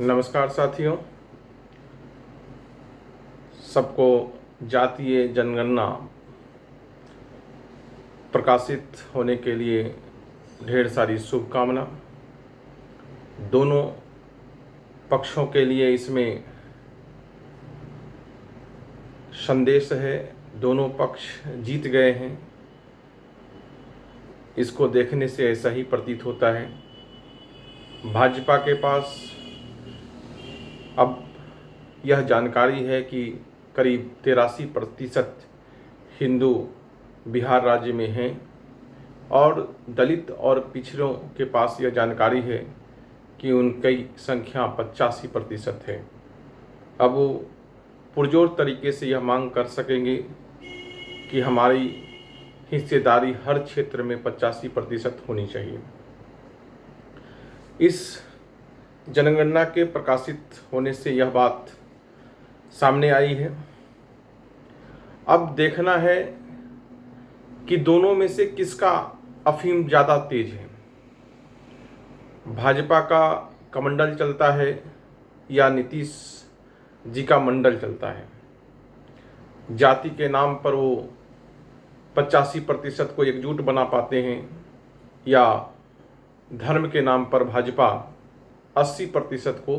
नमस्कार साथियों, सबको जातीय जनगणना प्रकाशित होने के लिए ढेर सारी शुभकामना। दोनों पक्षों के लिए इसमें संदेश है, दोनों पक्ष जीत गए हैं। इसको देखने से ऐसा ही प्रतीत होता है। भाजपा के पास अब यह जानकारी है कि करीब 83% हिंदू बिहार राज्य में हैं और दलित और पिछड़ों के पास यह जानकारी है कि उनकी संख्या 85% है। अब वो पुरजोर तरीके से यह मांग कर सकेंगे कि हमारी हिस्सेदारी हर क्षेत्र में 85% होनी चाहिए। इस जनगणना के प्रकाशित होने से यह बात सामने आई है। अब देखना है कि दोनों में से किसका अफीम ज़्यादा तेज है। भाजपा का कमंडल चलता है या नीतीश जी का मंडल चलता है। जाति के नाम पर वो 85% को एकजुट बना पाते हैं या धर्म के नाम पर भाजपा 80% को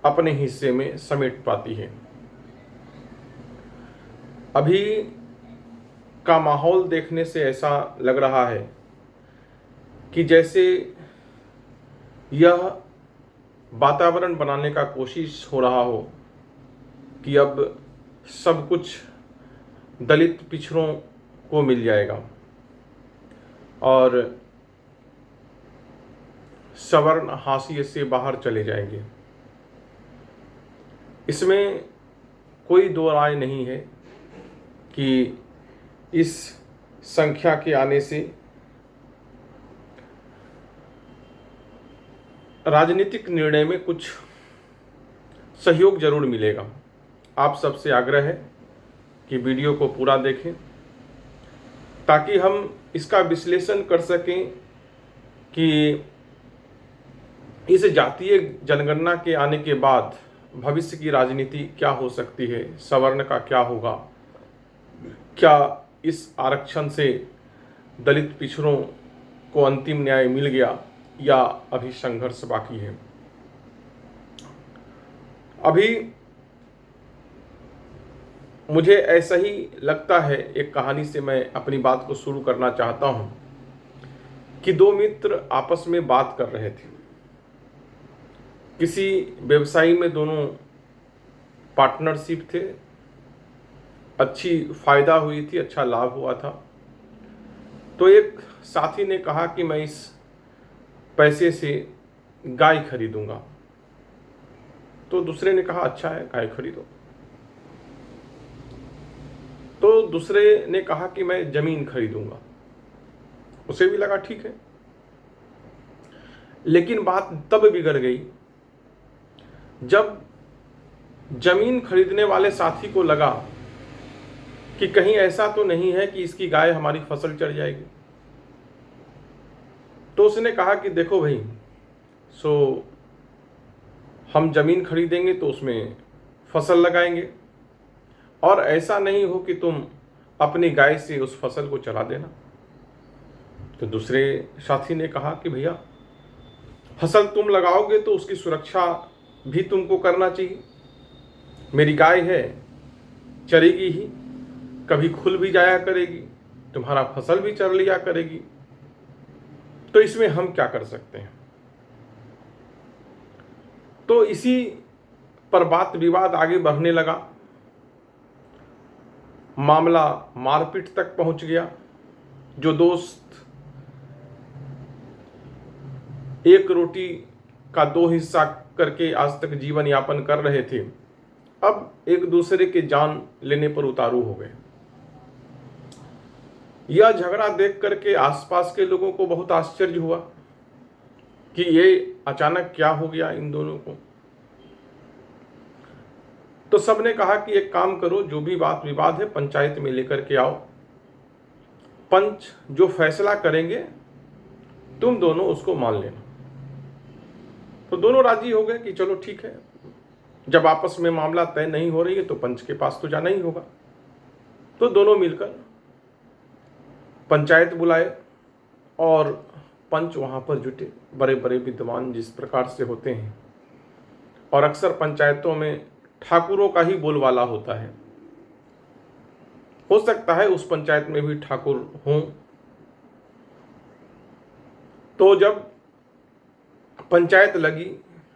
अपने हिस्से में समेट पाती है। अभी का माहौल देखने से ऐसा लग रहा है कि जैसे यह वातावरण बनाने का कोशिश हो रहा हो कि अब सब कुछ दलित पिछड़ों को मिल जाएगा और सवर्ण हाशिए से बाहर चले जाएंगे। इसमें कोई दो राय नहीं है कि इस संख्या के आने से राजनीतिक निर्णय में कुछ सहयोग जरूर मिलेगा। आप सबसे आग्रह है कि वीडियो को पूरा देखें ताकि हम इसका विश्लेषण कर सकें कि इस जातीय जनगणना के आने के बाद भविष्य की राजनीति क्या हो सकती है, सवर्ण का क्या होगा, क्या इस आरक्षण से दलित पिछड़ों को अंतिम न्याय मिल गया या अभी संघर्ष बाकी है। अभी मुझे ऐसा ही लगता है, एक कहानी से मैं अपनी बात को शुरू करना चाहता हूं कि दो मित्र आपस में बात कर रहे थे। किसी व्यवसाय में दोनों पार्टनरशिप थे, अच्छी फायदा हुई थी, अच्छा लाभ हुआ था। तो एक साथी ने कहा कि मैं इस पैसे से गाय खरीदूंगा। तो दूसरे ने कहा अच्छा है, गाय खरीदो। तो दूसरे ने कहा कि मैं जमीन खरीदूंगा। उसे भी लगा ठीक है। लेकिन बात तब बिगड़ गई जब जमीन खरीदने वाले साथी को लगा कि कहीं ऐसा तो नहीं है कि इसकी गाय हमारी फसल चढ़ जाएगी। तो उसने कहा कि देखो भाई, हम जमीन खरीदेंगे तो उसमें फसल लगाएंगे और ऐसा नहीं हो कि तुम अपनी गाय से उस फसल को चला देना। तो दूसरे साथी ने कहा कि भैया, फसल तुम लगाओगे तो उसकी सुरक्षा भी तुमको करना चाहिए। मेरी गाय है, चरेगी ही, कभी खुल भी जाया करेगी, तुम्हारा फसल भी चर लिया करेगी, तो इसमें हम क्या कर सकते हैं। तो इसी पर बात विवाद आगे बढ़ने लगा। मामला मारपीट तक पहुंच गया। जो दोस्त एक रोटी का दो हिस्सा करके आज तक जीवन यापन कर रहे थे, अब एक दूसरे के जान लेने पर उतारू हो गए। यह झगड़ा देख करके आसपास के लोगों को बहुत आश्चर्य हुआ कि ये अचानक क्या हो गया इन दोनों को। तो सबने कहा कि एक काम करो, जो भी बात विवाद है पंचायत में लेकर के आओ, पंच जो फैसला करेंगे तुम दोनों उसको मान लेना। तो दोनों राजी हो गए कि चलो ठीक है, जब आपस में मामला तय नहीं हो रही है तो पंच के पास तो जाना ही होगा। तो दोनों मिलकर पंचायत बुलाए और पंच वहां पर जुटे, बड़े बड़े विद्वान जिस प्रकार से होते हैं। और अक्सर पंचायतों में ठाकुरों का ही बोलबाला होता है। हो सकता है उस पंचायत में भी ठाकुर हों। तो जब पंचायत लगी,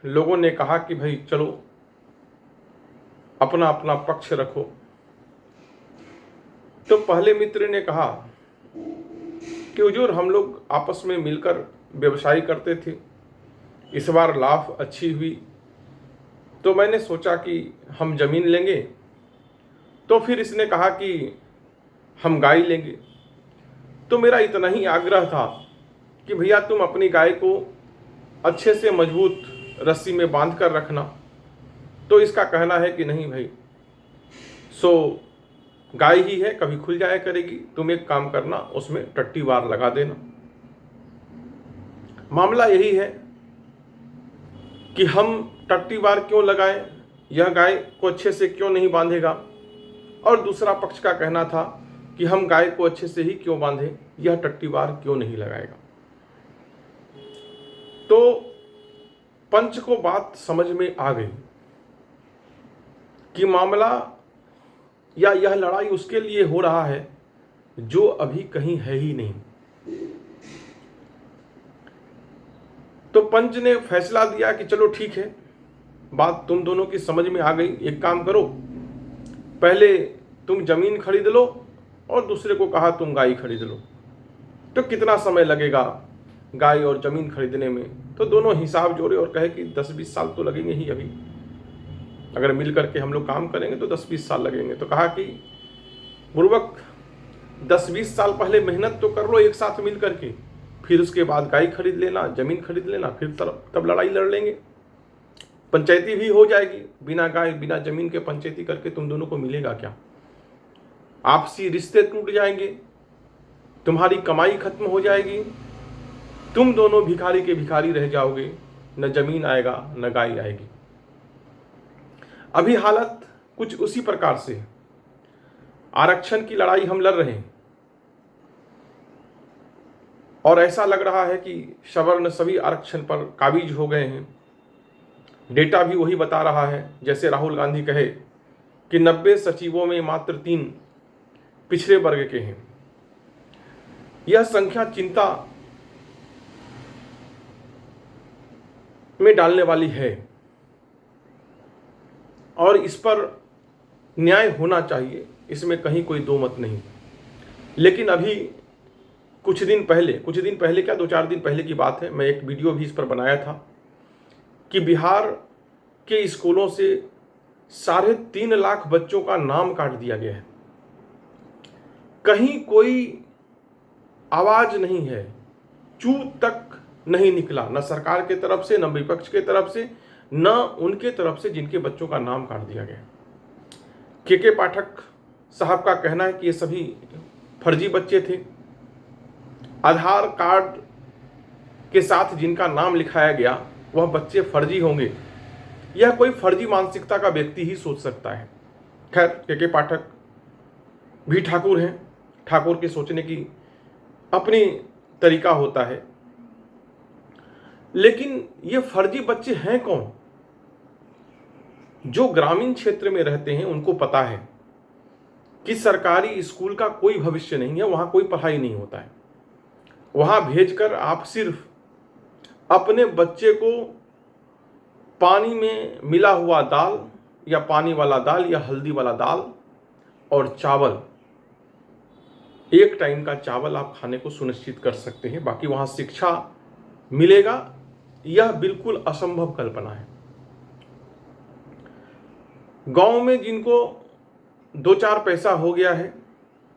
लोगों ने कहा कि भाई चलो अपना अपना पक्ष रखो। तो पहले मित्र ने कहा कि हुजूर, हम लोग आपस में मिलकर व्यवसाय करते थे, इस बार लाभ अच्छी हुई तो मैंने सोचा कि हम जमीन लेंगे। तो फिर इसने कहा कि हम गाय लेंगे। तो मेरा इतना ही आग्रह था कि भैया तुम अपनी गाय को अच्छे से मजबूत रस्सी में बांध कर रखना। तो इसका कहना है कि नहीं भाई, सो गाय ही है, कभी खुल जाया करेगी, तुम एक काम करना, उसमें टट्टी वार लगा देना। मामला यही है कि हम टट्टी वार क्यों लगाएं, यह गाय को अच्छे से क्यों नहीं बांधेगा, और दूसरा पक्ष का कहना था कि हम गाय को अच्छे से ही क्यों बांधें, यह टट्टी वार क्यों नहीं लगाएगा। तो पंच को बात समझ में आ गई कि मामला या यह लड़ाई उसके लिए हो रहा है जो अभी कहीं है ही नहीं। तो पंच ने फैसला दिया कि चलो ठीक है, बात तुम दोनों की समझ में आ गई, एक काम करो, पहले तुम जमीन खरीद लो और दूसरे को कहा तुम गाय खरीद लो। तो कितना समय लगेगा गाय और जमीन खरीदने में? तो दोनों हिसाब जोड़े और कहे कि 10-20 साल तो लगेंगे ही, अभी अगर मिल करके हम लोग काम करेंगे तो 10-20 साल लगेंगे। तो कहा कि बुर्बक 10-20 साल पहले मेहनत तो कर लो एक साथ मिल करके, फिर उसके बाद गाय खरीद लेना, जमीन खरीद लेना, फिर तब लड़ाई लड़ लेंगे, पंचायती भी हो जाएगी। बिना गाय बिना जमीन के पंचायती करके तुम दोनों को मिलेगा क्या? आपसी रिश्ते टूट जाएंगे, तुम्हारी कमाई खत्म हो जाएगी, तुम दोनों भिखारी के भिखारी रह जाओगे, न जमीन आएगा न गाय आएगी। अभी हालत कुछ उसी प्रकार से है। आरक्षण की लड़ाई हम लड़ रहे हैं और ऐसा लग रहा है कि सवर्ण सभी आरक्षण पर काबिज हो गए हैं। डेटा भी वही बता रहा है, जैसे राहुल गांधी कहे कि 90 सचिवों में मात्र 3 पिछड़े वर्ग के हैं। यह संख्या चिंता में डालने वाली है और इस पर न्याय होना चाहिए, इसमें कहीं कोई दो मत नहीं। लेकिन अभी कुछ दिन पहले क्या 2-4 दिन पहले की बात है, मैं एक वीडियो भी इस पर बनाया था कि बिहार के स्कूलों से 3.5 लाख बच्चों का नाम काट दिया गया है। कहीं कोई आवाज नहीं है, चू तक नहीं निकला, न सरकार के तरफ से, न विपक्ष के तरफ से, न उनके तरफ से जिनके बच्चों का नाम काट दिया गया। के पाठक साहब का कहना है कि ये सभी फर्जी बच्चे थे। आधार कार्ड के साथ जिनका नाम लिखाया गया वह बच्चे फर्जी होंगे, यह कोई फर्जी मानसिकता का व्यक्ति ही सोच सकता है। खैर, के पाठक भी ठाकुर हैं, ठाकुर के सोचने की अपनी तरीका होता है। लेकिन ये फर्जी बच्चे हैं कौन? जो ग्रामीण क्षेत्र में रहते हैं उनको पता है कि सरकारी स्कूल का कोई भविष्य नहीं है, वहां कोई पढ़ाई नहीं होता है। वहां भेजकर आप सिर्फ अपने बच्चे को पानी में मिला हुआ दाल या पानी वाला दाल या हल्दी वाला दाल और चावल, एक टाइम का चावल आप खाने को सुनिश्चित कर सकते हैं। बाकी वहां शिक्षा मिलेगा, यह बिल्कुल असंभव कल्पना है। गांव में जिनको 2-4 पैसा हो गया है,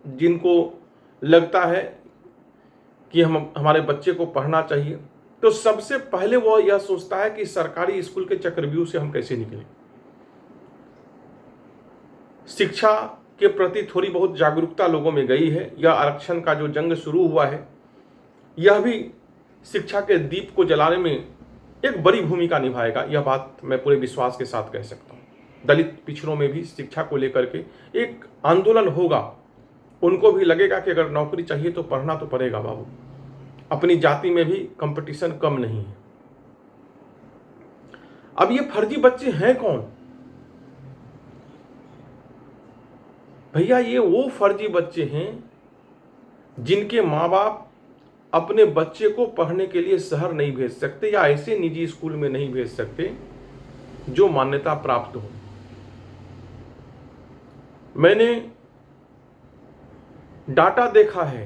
जिनको लगता है कि हमारे बच्चे को पढ़ना चाहिए, तो सबसे पहले वह यह सोचता है कि सरकारी स्कूल के चक्रव्यूह से हम कैसे निकलें। शिक्षा के प्रति थोड़ी बहुत जागरूकता लोगों में गई है। यह आरक्षण का जो जंग शुरू हुआ है, यह भी शिक्षा के दीप को जलाने में एक बड़ी भूमिका निभाएगा। यह बात मैं पूरे विश्वास के साथ कह सकता हूँ। दलित पिछड़ों में भी शिक्षा को लेकर के एक आंदोलन होगा। उनको भी लगेगा कि अगर नौकरी चाहिए तो पढ़ना तो पड़ेगा बाबू। अपनी जाति में भी कंपटीशन कम नहीं है। अब ये फर्जी बच्चे हैं कौन? भैया ये वो फर्जी बच्चे हैं जिनके माँ बाप अपने बच्चे को पढ़ने के लिए शहर नहीं भेज सकते या ऐसे निजी स्कूल में नहीं भेज सकते जो मान्यता प्राप्त हो। मैंने डाटा देखा है,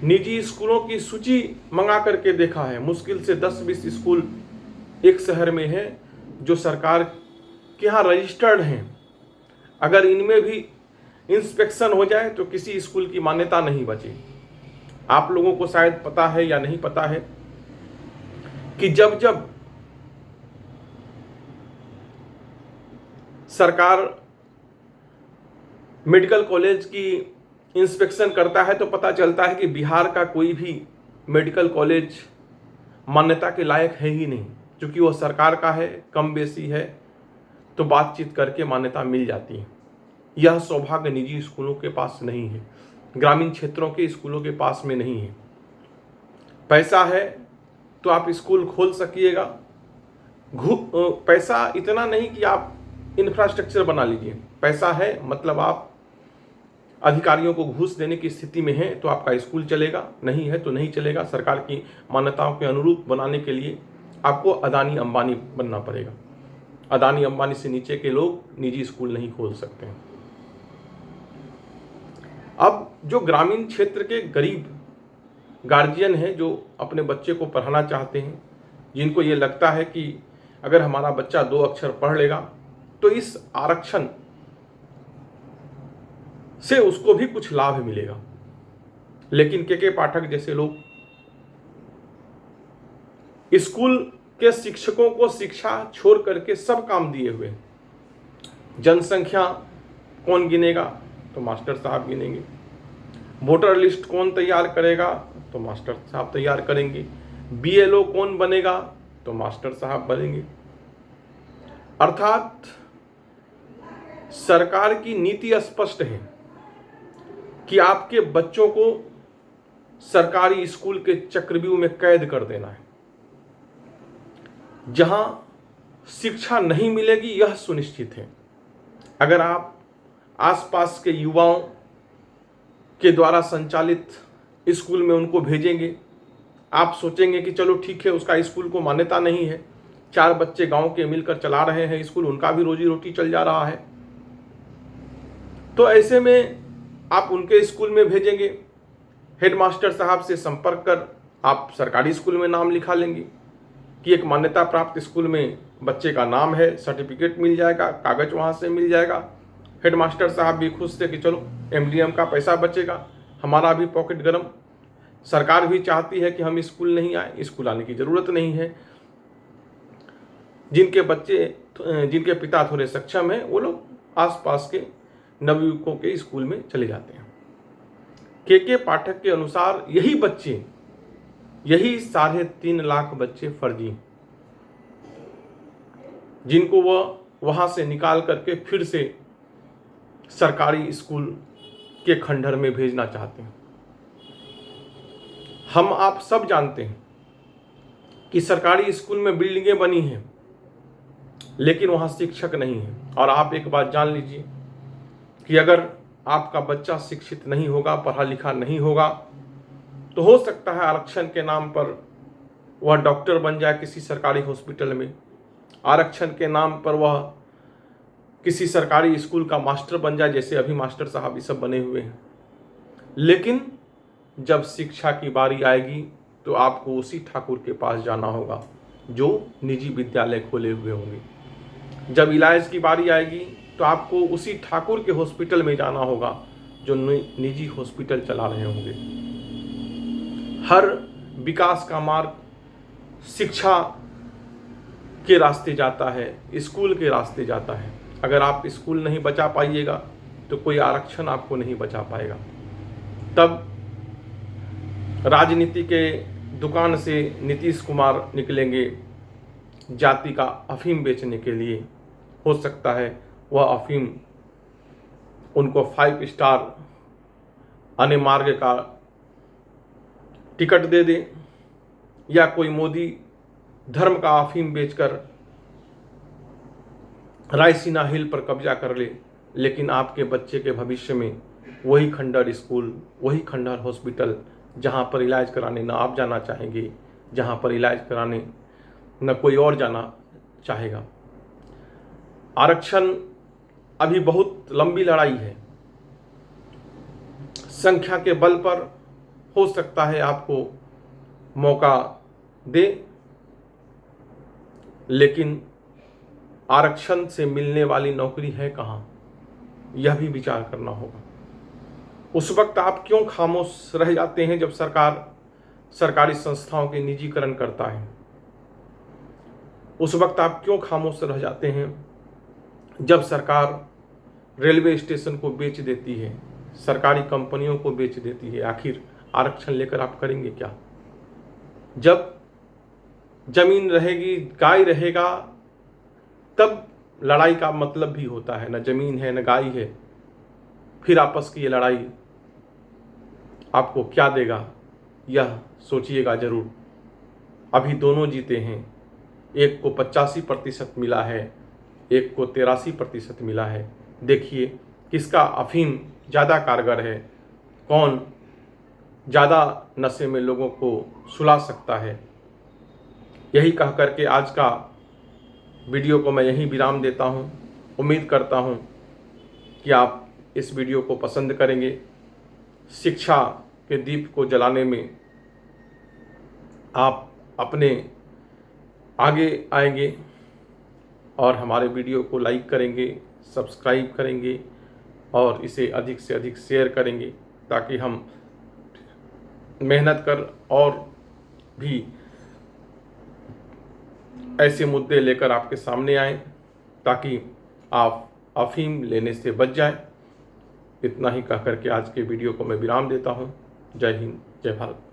निजी स्कूलों की सूची मंगा करके देखा है। मुश्किल से 10-20 स्कूल एक शहर में है जो सरकार के यहाँ रजिस्टर्ड हैं। अगर इनमें भी इंस्पेक्शन हो जाए तो किसी स्कूल की मान्यता नहीं बची। आप लोगों को शायद पता है या नहीं पता है कि जब जब सरकार मेडिकल कॉलेज की इंस्पेक्शन करता है तो पता चलता है कि बिहार का कोई भी मेडिकल कॉलेज मान्यता के लायक है ही नहीं। क्योंकि वो सरकार का है, कम बेसी है, तो बातचीत करके मान्यता मिल जाती है। यह सौभाग्य निजी स्कूलों के पास नहीं है, ग्रामीण क्षेत्रों के स्कूलों के पास में नहीं है। पैसा है तो आप स्कूल खोल सकिएगा। पैसा इतना नहीं कि आप इंफ्रास्ट्रक्चर बना लीजिए। पैसा है मतलब आप अधिकारियों को घूस देने की स्थिति में है तो आपका स्कूल चलेगा, नहीं है तो नहीं चलेगा। सरकार की मान्यताओं के अनुरूप बनाने के लिए आपको अदानी अंबानी बनना पड़ेगा। अदानी अंबानी से नीचे के लोग निजी स्कूल नहीं खोल सकते हैं। अब जो ग्रामीण क्षेत्र के गरीब गार्जियन हैं जो अपने बच्चे को पढ़ाना चाहते हैं, जिनको ये लगता है कि अगर हमारा बच्चा 2 अक्षर पढ़ लेगा तो इस आरक्षण से उसको भी कुछ लाभ मिलेगा। लेकिन के पाठक जैसे लोग स्कूल के शिक्षकों को शिक्षा छोड़ करके सब काम दिए हुए। जनसंख्या कौन गिनेगा तो मास्टर साहब गिनेंगे। वोटर लिस्ट कौन तैयार करेगा तो मास्टर साहब तैयार करेंगे। बीएलओ कौन बनेगा तो मास्टर साहब बनेंगे। अर्थात सरकार की नीति स्पष्ट है कि आपके बच्चों को सरकारी स्कूल के चक्रव्यूह में कैद कर देना है। जहां शिक्षा नहीं मिलेगी यह सुनिश्चित है। अगर आप आसपास के युवाओं के द्वारा संचालित स्कूल में उनको भेजेंगे, आप सोचेंगे कि चलो ठीक है, उसका स्कूल को मान्यता नहीं है, 4 बच्चे गांव के मिलकर चला रहे हैं स्कूल, उनका भी रोजी रोटी चल जा रहा है, तो ऐसे में आप उनके स्कूल में भेजेंगे। हेडमास्टर साहब से संपर्क कर आप सरकारी स्कूल में नाम लिखा लेंगे कि एक मान्यता प्राप्त स्कूल में बच्चे का नाम है, सर्टिफिकेट मिल जाएगा, कागज वहाँ से मिल जाएगा। हेडमास्टर साहब भी खुश थे कि चलो एमडीएम का पैसा बचेगा, हमारा भी पॉकेट गरम। सरकार भी चाहती है कि हम स्कूल नहीं आए, स्कूल आने की ज़रूरत नहीं है। जिनके पिता थोड़े सक्षम हैं वो लोग आसपास के नवयुवकों के स्कूल में चले जाते हैं। के पाठक के अनुसार यही 3.5 लाख बच्चे फर्जी, जिनको वह वहां से निकाल करके फिर से सरकारी स्कूल के खंडहर में भेजना चाहते हैं। हम आप सब जानते हैं कि सरकारी स्कूल में बिल्डिंगें बनी हैं लेकिन वहां शिक्षक नहीं है। और आप एक बात जान लीजिए कि अगर आपका बच्चा शिक्षित नहीं होगा, पढ़ा लिखा नहीं होगा, तो हो सकता है आरक्षण के नाम पर वह डॉक्टर बन जाए किसी सरकारी हॉस्पिटल में, आरक्षण के नाम पर वह किसी सरकारी स्कूल का मास्टर बन जाए, जैसे अभी मास्टर साहब ये सब बने हुए हैं। लेकिन जब शिक्षा की बारी आएगी तो आपको उसी ठाकुर के पास जाना होगा जो निजी विद्यालय खोले हुए होंगे। जब इलाज की बारी आएगी तो आपको उसी ठाकुर के हॉस्पिटल में जाना होगा जो निजी हॉस्पिटल चला रहे होंगे। हर विकास का मार्ग शिक्षा के रास्ते जाता है, स्कूल के रास्ते जाता है। अगर आप स्कूल नहीं बचा पाइएगा तो कोई आरक्षण आपको नहीं बचा पाएगा। तब राजनीति के दुकान से नीतीश कुमार निकलेंगे, जाति का अफीम बेचने के लिए, हो सकता है वह अफीम उनको 5 स्टार आने मार्ग का टिकट दे दे, या कोई मोदी धर्म का अफीम बेचकर रायसीना हिल पर कब्जा कर ले, लेकिन आपके बच्चे के भविष्य में वही खंडहर स्कूल, वही खंडहर हॉस्पिटल जहाँ पर इलाज कराने न आप जाना चाहेंगे, जहाँ पर इलाज कराने न कोई और जाना चाहेगा। आरक्षण अभी बहुत लंबी लड़ाई है। संख्या के बल पर हो सकता है आपको मौका दे, लेकिन आरक्षण से मिलने वाली नौकरी है कहाँ, यह भी विचार करना होगा। उस वक्त आप क्यों खामोश रह जाते हैं जब सरकार सरकारी संस्थाओं के निजीकरण करता है? उस वक्त आप क्यों खामोश रह जाते हैं जब सरकार रेलवे स्टेशन को बेच देती है, सरकारी कंपनियों को बेच देती है? आखिर आरक्षण लेकर आप करेंगे क्या? जब जमीन रहेगी, गाय रहेगा, तब लड़ाई का मतलब भी होता है। न जमीन है न गाय है, फिर आपस की ये लड़ाई आपको क्या देगा, यह सोचिएगा जरूर। अभी दोनों जीते हैं, एक को 85% मिला है, एक को 83% मिला है। देखिए किसका अफीम ज़्यादा कारगर है, कौन ज़्यादा नशे में लोगों को सुला सकता है। यही कह करके आज का वीडियो को मैं यहीं विराम देता हूं। उम्मीद करता हूं कि आप इस वीडियो को पसंद करेंगे। शिक्षा के दीप को जलाने में आप अपने आगे आएंगे और हमारे वीडियो को लाइक करेंगे, सब्सक्राइब करेंगे और इसे अधिक से अधिक शेयर करेंगे, ताकि हम मेहनत कर और भी ऐसे मुद्दे लेकर आपके सामने आएं, ताकि आप अफीम लेने से बच जाएं। इतना ही कह करके आज के वीडियो को मैं विराम देता हूं। जय हिंद, जय भारत।